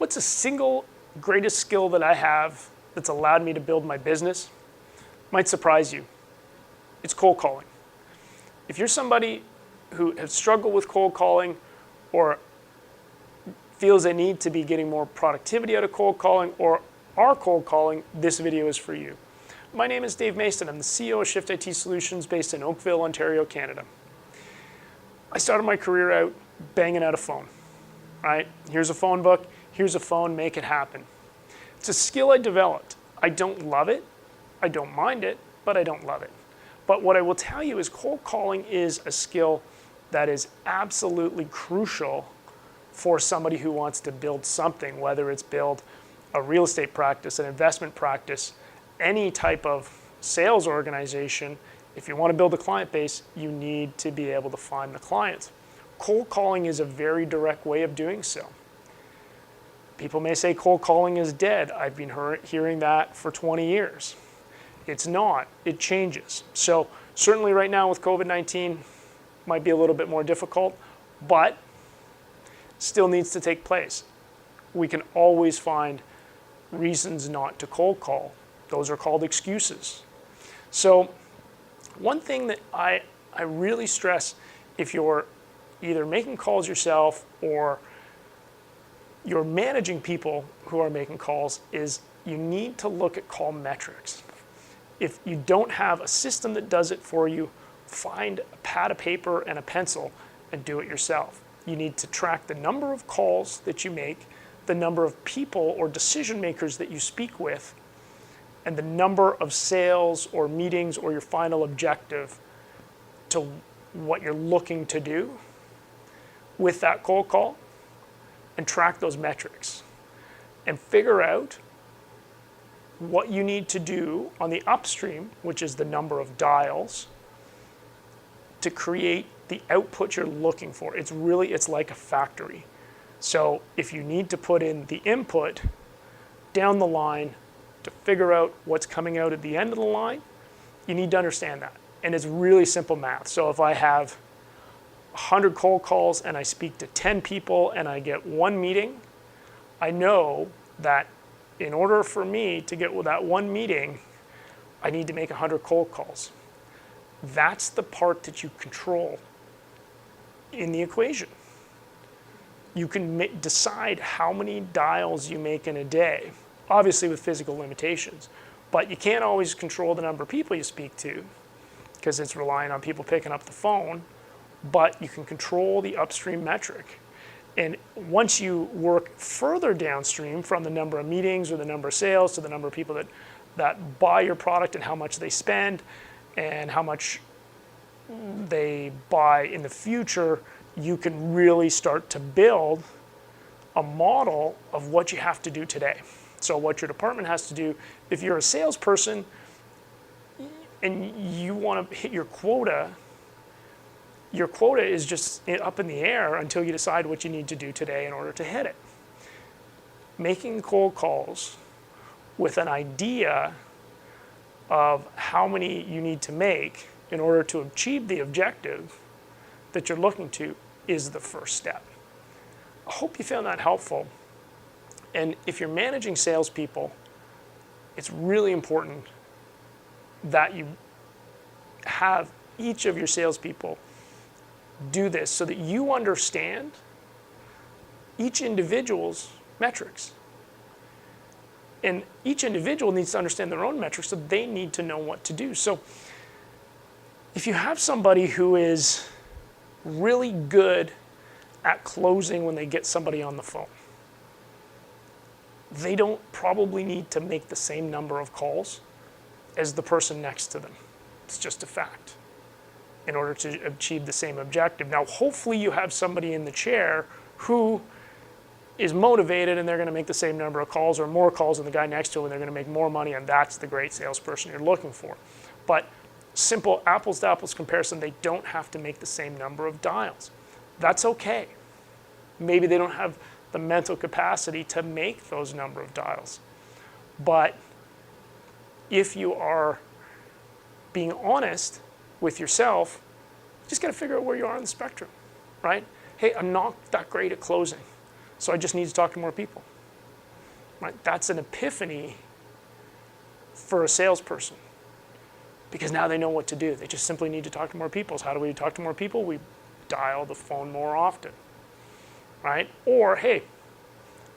what's the single greatest skill that I have that's allowed me to build my business? Might surprise you. It's cold calling. If you're somebody who has struggled with cold calling or feels they need to be getting more productivity out of cold calling or are cold calling, this video is for you. My name is Dave Mason. I'm the CEO of Shift IT Solutions based in Oakville, Ontario, Canada. I started my career out banging out a phone, right? Here's a phone book, here's a phone, make it happen. It's a skill I developed. I don't love it, I don't mind it, but I don't love it. But what I will tell you is cold calling is a skill that is absolutely crucial for somebody who wants to build something, whether it's build a real estate practice, an investment practice, any type of sales organization. If you want to build a client base, you need to be able to find the clients. Cold calling is a very direct way of doing so. People may say cold calling is dead. I've been hearing that for 20 years. It's not. It changes. So certainly right now with COVID-19, might be a little bit more difficult, but still needs to take place. We can always find reasons not to cold call. Those are called excuses. So one thing that I really stress, if you're either making calls yourself or you're managing people who are making calls, is you need to look at call metrics. If you don't have a system that does it for you, find a pad of paper and a pencil and do it yourself. You need to track the number of calls that you make, the number of people or decision makers that you speak with, and the number of sales or meetings or your final objective to what you're looking to do with that cold call, and track those metrics and figure out what you need to do on the upstream, which is the number of dials, to create the output you're looking for. It's like a factory. So if you need to put in the input down the line to figure out what's coming out at the end of the line, you need to understand that. And it's really simple math. So if I have 100 cold calls and I speak to 10 people and I get one meeting, I know that in order for me to get with that one meeting, I need to make 100 cold calls. That's the part that you control in the equation. You can decide how many dials you make in a day, obviously with physical limitations, but you can't always control the number of people you speak to because it's relying on people picking up the phone, but you can control the upstream metric. And once you work further downstream from the number of meetings or the number of sales to the number of people that buy your product and how much they spend and how much they buy in the future, you can really start to build a model of what you have to do today. So what your department has to do, if you're a salesperson and you want to hit your quota is just up in the air until you decide what you need to do today in order to hit it. Making cold calls with an idea of how many you need to make in order to achieve the objective that you're looking to is the first step. I hope you found that helpful. And if you're managing salespeople, it's really important that you have each of your salespeople do this so that you understand each individual's metrics. And each individual needs to understand their own metrics, so they need to know what to do. So if you have somebody who is really good at closing when they get somebody on the phone, they don't probably need to make the same number of calls as the person next to them. It's just a fact in order to achieve the same objective. Now, hopefully you have somebody in the chair who is motivated and they're going to make the same number of calls or more calls than the guy next to them and they're going to make more money, and that's the great salesperson you're looking for. But simple apples to apples comparison, they don't have to make the same number of dials. That's okay. Maybe they don't have the mental capacity to make those number of dials. But if you are being honest with yourself, you just got to figure out where you are on the spectrum, right? Hey, I'm not that great at closing, so I just need to talk to more people. right? That's an epiphany for a salesperson because now they know what to do. They just simply need to talk to more people. So how do we talk to more people? We dial the phone more often, right? Or, hey,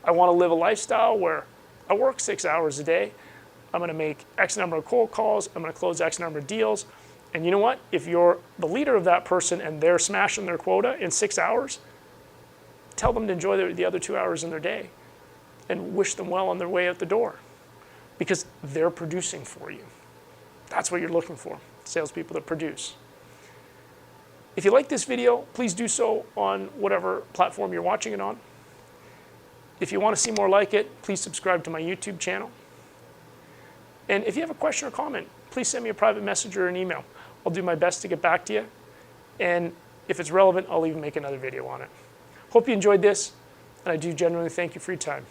I want to live a lifestyle where I work 6 hours a day. I'm going to make X number of cold calls. I'm going to close X number of deals. And you know what? If you're the leader of that person and they're smashing their quota in 6 hours, tell them to enjoy the other 2 hours in their day and wish them well on their way out the door because they're producing for you. That's what you're looking for, salespeople that produce. If you like this video, please do so on whatever platform you're watching it on. If you want to see more like it, please subscribe to my YouTube channel. And if you have a question or comment, please send me a private message or an email. I'll do my best to get back to you. And if it's relevant, I'll even make another video on it. Hope you enjoyed this, and I do genuinely thank you for your time.